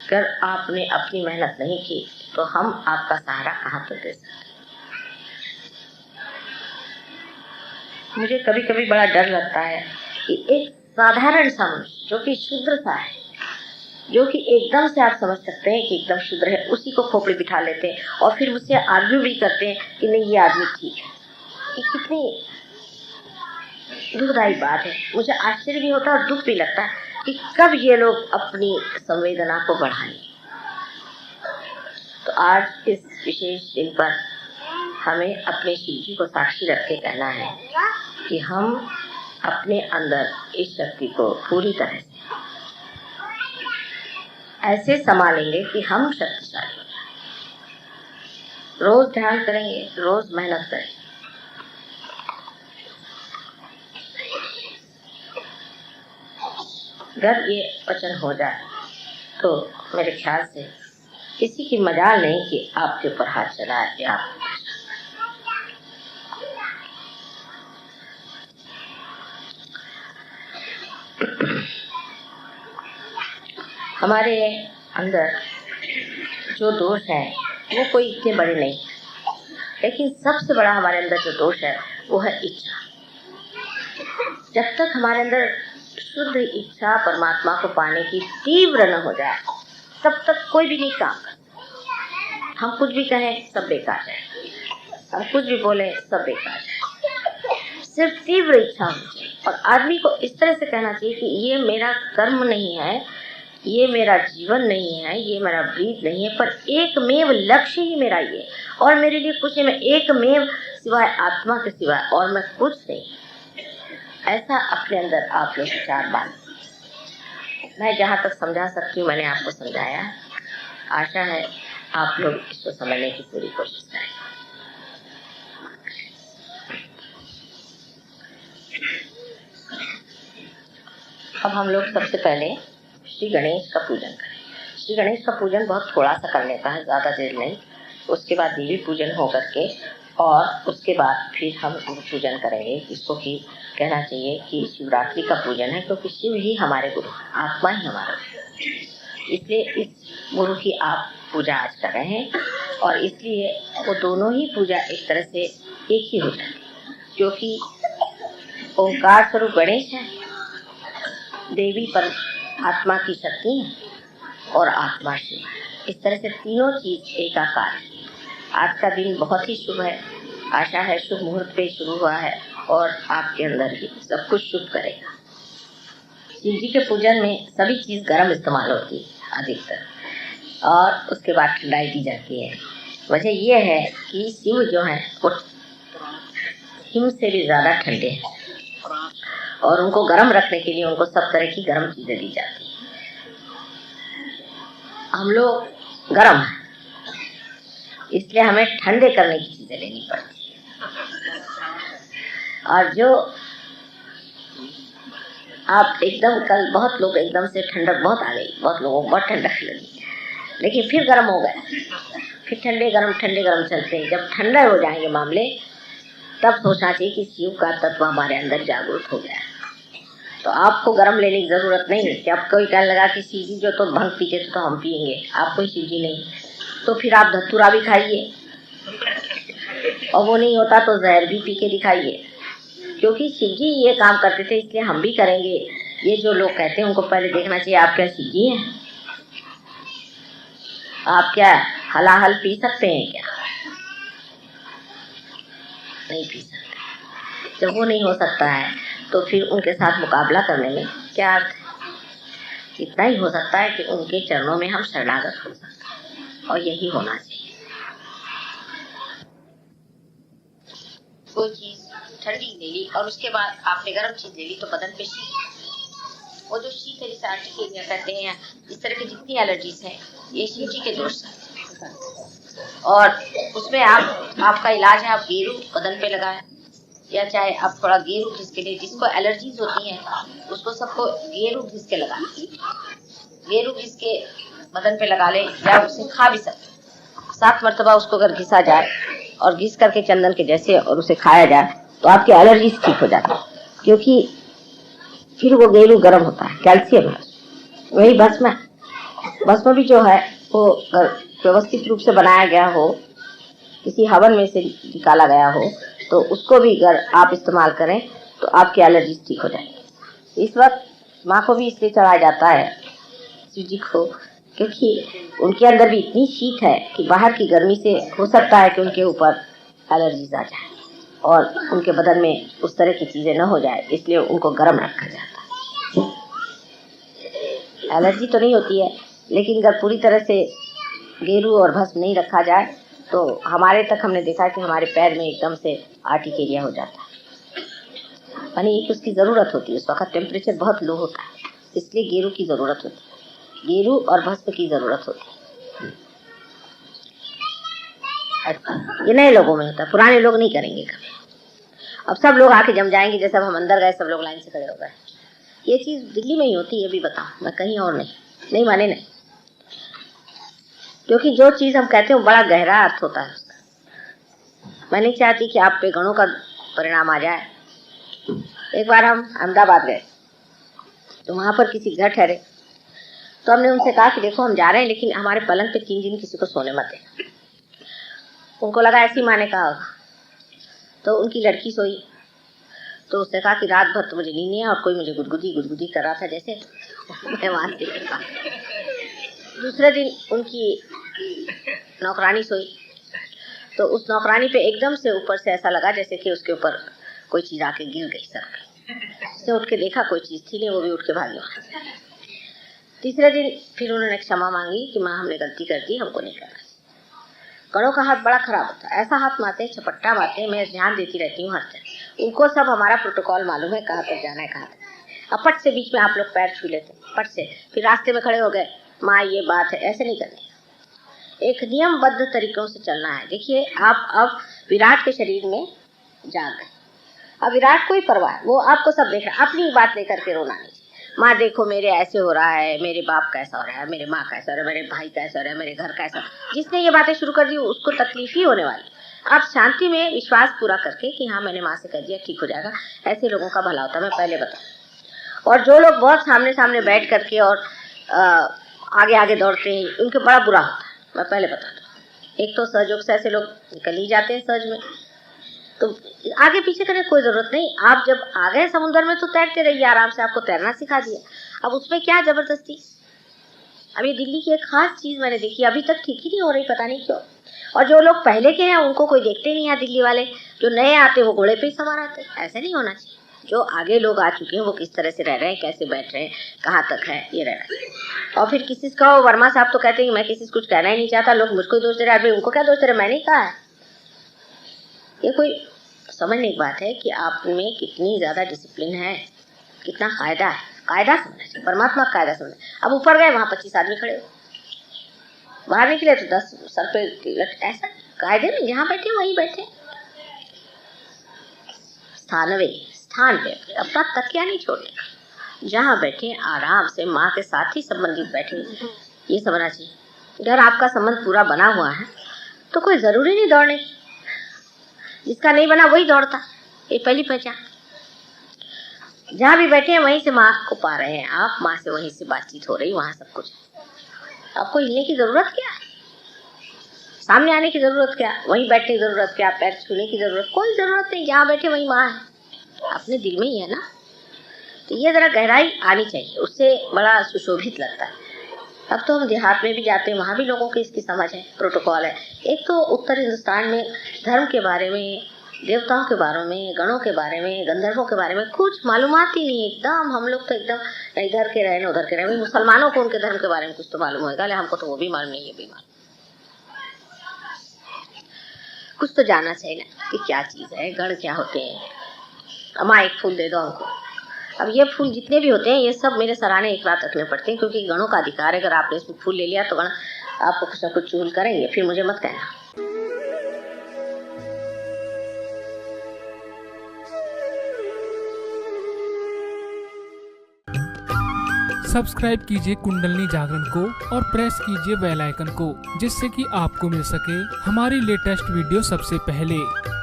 अगर आपने अपनी मेहनत नहीं की तो हम आपका सहारा कहाँ पर दे सकते। मुझे कभी कभी बड़ा डर लगता है कि एक साधारण सा मनुष्य जो कि शूद्र सा है, जो कि एकदम से आप समझ सकते हैं कि एकदम शूद्र है, उसी को खोपड़ी बिठा लेते हैं और फिर मुझसे आर्ग्यू भी करते हैं कि नहीं ये आदमी ठीक है। ये कितनी दुखदायी बात है। मुझे आश्चर्य भी होता है और दुख भी लगता है कि कब ये लोग अपनी संवेदना को बढ़ाएंगे। तो आज इस विशेष दिन पर हमें अपने शिव जी को साक्षी रख के कहना है कि हम अपने अंदर इस शक्ति को पूरी तरह से ऐसे संभालेंगे कि हम शक्तिशाली हो जाए। रोज ध्यान करेंगे, रोज मेहनत करेंगे। जब ये वचन हो जाए तो मेरे ख्याल से किसी की मजाल नहीं कि आपके ऊपर हाथ चलाए या आप हमारे अंदर जो दोष है वो कोई इतने बड़े नहीं, लेकिन सबसे बड़ा हमारे अंदर जो दोष है वो है इच्छा। जब तक हमारे अंदर शुद्ध इच्छा परमात्मा को पाने की तीव्र न हो जाए तब तक कोई भी नहीं काम करता। हम कुछ भी कहें सब बेकार है, हम कुछ भी बोले सब बेकार है। सिर्फ तीव्र इच्छा होनी चाहिए और आदमी को इस तरह से कहना चाहिए कि ये मेरा कर्म नहीं है, ये मेरा जीवन नहीं है, ये मेरा ब्रीद नहीं है, पर एकमेव लक्ष्य ही मेरा ये, और मेरे लिए कुछ नहीं, मैं एकमेव सिवाय आत्मा के सिवाय और मैं कुछ नहीं। ऐसा अपने अंदर आप लोग विचार बांध। मैं जहाँ तक समझा सकती हूँ मैंने आपको समझाया। आशा है आप लोग इसको समझने की पूरी कोशिश करें। अब हम लोग सबसे पहले श्री गणेश का पूजन करें। श्री गणेश का पूजन बहुत थोड़ा सा करने का है, ज़्यादा देर नहीं। उसके बाद देवी पूजन हो करके और उसके बाद फिर हम गुरु पूजन करेंगे। इसको कि कहना चाहिए कि शिवरात्रि का पूजन है, क्योंकि शिव ही हमारे गुरु, आत्मा ही हमारा गुरु। इसलिए इस गुरु की आप पूजा आज कर रहे हैं और इसलिए वो दोनों ही पूजा एक तरह से एक ही हो जाती है, क्योंकि ओंकार स्वरूप गणेश है, देवी पर आत्मा की शक्ति है और आत्मा शिव है। इस तरह से तीनों चीज एकाकार है। आज का दिन बहुत ही शुभ है। आशा है शुभ मुहूर्त पे शुरू हुआ है और आपके अंदर भी सब कुछ शुभ करेगा। शिव जी के पूजन में सभी चीज गर्म इस्तेमाल होती है अधिकतर, और उसके बाद ठंडाई दी जाती है। वजह यह है कि शिव जो है वो हिम से भी ज्यादा ठंडे हैं और उनको गर्म रखने के लिए उनको सब तरह की गर्म चीजें दी जाती है। हम लोग गर्म हैं, इसलिए हमें ठंडे करने की चीजें लेनी पड़ती है। और जो आप एकदम कल बहुत लोग एकदम से ठंडक बहुत आ गई, बहुत लोगों को बहुत ठंडक लगी, लेकिन फिर गर्म हो गए, फिर ठंडे गर्म चलते हैं। जब ठंडे हो जाएंगे मामले तब सोचना चाहिए कि शिव का तत्व हमारे अंदर जागरूक हो गया है। तो आपको गर्म लेने की जरूरत नहीं है कि आप कोई कहने लगा कि शिव जी जो तो भंग पीते तो हम पियेंगे, आप कोई शिव जी नहीं, तो फिर आप धतूरा भी खाइए और वो नहीं होता तो जहर भी पी के दिखाइए, क्योंकि शिव जी ये काम करते थे इसलिए हम भी करेंगे। ये जो लोग कहते हैं उनको पहले देखना चाहिए आप क्या शिव जी हैं? आप क्या हलाहल पी सकते हैं क्या? नहीं पी सकते। जब वो नहीं हो सकता है तो फिर उनके साथ मुकाबला करने में क्या अर्थ है? इतना ही हो सकता है कि उनके चरणों में हम शरणागत हो सकते हैं और यही होना चाहिए। कोई चीज ठंडी ले ली और उसके बाद आपने गर्म चीज ले ली तो बदन पे शीत, वो जो शीत है जिसे आर्टिकेरिया कहते हैं, इस तरह की जितनी एलर्जीज हैं ये शिव जी के दोष हैं। और उसमें आपका इलाज है, आप गेरू बदन पे लगाएं या चाहे आप थोड़ा गेरू घिस के लिए, जिसको एलर्जीज होती हैं उसको सबको गेरू घिस के लगाएं। गेरू घिस के बदन पे लगा ले या उसे खा भी सकते। 7 मरतबा उसको अगर घिसा जाए और घिस करके चंदन के जैसे और उसे खाया जाए तो आपकी एलर्जी ठीक हो जाती है, क्योंकि फिर वो गेरू गर्म होता है, कैल्शियम है, वही भस्म है। भस्म भी जो है वो व्यवस्थित रूप से बनाया गया हो, किसी हवन में से निकाला गया हो, तो उसको भी अगर आप इस्तेमाल करें तो आपकी एलर्जी ठीक हो जाएगी। इस वक्त माँ को भी इसलिए चढ़ाया जाता है शिव जी को, क्योंकि उनके अंदर भी इतनी शीत है कि बाहर की गर्मी से हो सकता है कि उनके ऊपर एलर्जीज आ जाए और उनके बदन में उस तरह की चीजें न हो जाए, इसलिए उनको गर्म रखा जाता है। एलर्जी तो नहीं होती है, लेकिन अगर पूरी तरह से गेरू और भस्म नहीं रखा जाए तो हमारे तक हमने देखा कि हमारे पैर में एकदम से आर्टिकेरिया हो जाता है, यानी उसकी ज़रूरत होती है। उस वक्त टेम्परेचर बहुत लो होता है, इसलिए गेरू की ज़रूरत होती है, गेरू और भस्म की ज़रूरत होती है। ये नए लोगों में होता है, पुराने लोग नहीं करेंगे कभी। अब सब लोग आके जम जाएंगे, जैसे अब हम अंदर गए सब लोग लाइन से खड़े हो गए। ये चीज़ दिल्ली में ही होती है, ये भी बताओ, मैं कहीं और नहीं माने नहीं, क्योंकि जो चीज़ हम कहते हैं वो बड़ा गहरा अर्थ होता है उसका। मैं नहीं चाहती कि आप पे गणों का परिणाम आ जाए। एक बार हम अहमदाबाद गए तो वहाँ पर किसी घर ठहरे, तो हमने उनसे कहा कि देखो हम जा रहे हैं, लेकिन हमारे पलंग पे 3 दिन किसी को सोने मत देना। उनको लगा ऐसी माँ ने कहा होगा, तो उनकी लड़की सोई, तो उसने कहा कि रात भर तो मुझे नींद नहीं है और कोई मुझे गुदगुदी कर रहा था जैसे मैं वहाँ से कहा। दूसरे दिन उनकी नौकरानी सोई, तो उस नौकरानी पे एकदम से ऊपर से ऐसा लगा जैसे कि उसके ऊपर कोई चीज़ आके गिर गई सर। उसने उठ के देखा कोई चीज़ थी नहीं, वो भी उठ के भागी वहाँ से। तीसरे दिन फिर उन्होंने क्षमा मांगी कि माँ हमने गलती कर दी, हमको नहीं करना। गणों का हाथ बड़ा खराब होता है, ऐसा हाथ मारते, चपट्टा मारते, मैं ध्यान देती रहती हूँ हर तरह। उनको सब हमारा प्रोटोकॉल मालूम है, कहाँ तक जाना है कहाँ तक। अब पट से बीच में आप लोग पैर छू लेते, पट से फिर रास्ते में खड़े हो गए, माँ ये बात है, ऐसे नहीं करने। एक नियमबद्ध तरीकों से चलना है। देखिए आप अब विराट के शरीर में जा गए, अब विराट को ही परवाह, वो आपको सब देख रहा है, अपनी बात लेकर के रोना नहीं। माँ देखो मेरे ऐसे हो रहा है, मेरे बाप कैसा हो रहा है, मेरे माँ कैसा हो रहा है, मेरे भाई कैसा हो रहा है, मेरे घर कैसा। जिसने ये बातें शुरू कर दी उसको तकलीफ ही होने वाली। आप शांति में विश्वास पूरा करके कि हाँ मैंने माँ से कह दिया, ठीक हो जाएगा, ऐसे लोगों का भला होता है, मैं पहले बता। और जो लोग बहुत सामने सामने बैठ करके और आगे आगे दौड़ते हैं, उनके बड़ा बुरा होता है, मैं पहले बता दूँ। एक तो सहयोग से ऐसे लोग निकल ही जाते हैं सहज में, तो आगे पीछे करने कोई जरूरत नहीं। आप जब आ गए समुद्र में तो तैरते रहिए आराम से, आपको तैरना सिखा दिया, अब उसमें क्या जबरदस्ती। अब ये दिल्ली की एक खास चीज मैंने देखी, अभी तक ठीक ही नहीं हो रही, पता नहीं क्यों। और जो लोग पहले के हैं उनको कोई देखते नहीं है, दिल्ली वाले जो नए आते हैं वो घोड़े पे ही सवार आते हैं। ऐसे नहीं होना चाहिए। जो आगे लोग आ चुके हैं वो किस तरह से रह रहे हैं, कैसे बैठ रहे हैं, कहाँ तक है, ये रहना चाहिए। और फिर किसी का वर्मा साहब तो कहते हैं मैं किसी से कुछ कहना ही नहीं चाहता, लोग मुझको दोष दे रहे हैं, उनको क्या दोष दे रहे, मैंने कहा है। ये कोई समझने की बात है कि आप में कितनी ज्यादा डिसिप्लिन है, कितना कायदा है। कायदा समझना चाहिए, परमात्मा का कायदा समझना। अब ऊपर गए वहां 25 आदमी खड़े, बाहर निकले तो 10 सर पे तिलक, ऐसा कायदे में जहाँ बैठे वहीं बैठे। स्थान पे अपना तकिया नहीं छोड़ने, जहाँ बैठे आराम से माँ के साथ ही संबंधित बैठे, ये समझना चाहिए। अगर आपका संबंध पूरा बना हुआ है तो कोई जरूरी नहीं दौड़ने की, जिसका नहीं बना वही दौड़ता, ये पहली पहचान। जहाँ भी बैठे हैं वहीं से माँ को पा रहे हैं आप, माँ से वहीं से बातचीत हो रही, वहाँ सब कुछ है। आपको हिलने की जरूरत क्या है, सामने आने की जरूरत क्या, वहीं बैठने की जरूरत क्या, पैर छूने की जरूरत कोई जरूरत नहीं। जहाँ बैठे वहीं माँ है, अपने दिल में ही है ना। तो ये जरा गहराई आनी चाहिए, उससे बड़ा सुशोभित लगता है। अब तो हम देहात में भी जाते हैं, वहाँ भी लोगों की इसकी समझ है, प्रोटोकॉल है। एक तो उत्तर हिंदुस्तान में धर्म के बारे में, देवताओं के बारे में, गणों के बारे में, गंधर्वों के बारे में कुछ मालूमात ही नहीं एकदम। हम लोग तो एकदम इधर के रहे न उधर के रहे। मुसलमानों को उनके धर्म के बारे में कुछ तो मालूम होगा, लेकिन हमको तो वो भी मालूम नहीं, ये भी मालूम। कुछ तो जानना चाहिए ना कि क्या चीज़ है, गण क्या होते हैं। अम्मा एक फूल दे दो हमको। अब ये फूल जितने भी होते हैं ये सब मेरे सराहने एक रात रखने पड़ते हैं, क्योंकि गणों का अधिकार है। अगर आपने इसमें फूल ले लिया तो गण आपको कुछ ना कुछ चूल करेंगे, फिर मुझे मत कहना। सब्सक्राइब कीजिए कुंडलनी जागरण को और प्रेस कीजिए बेल आइकन को, जिससे कि आपको मिल सके हमारी लेटेस्ट वीडियो सबसे पहले।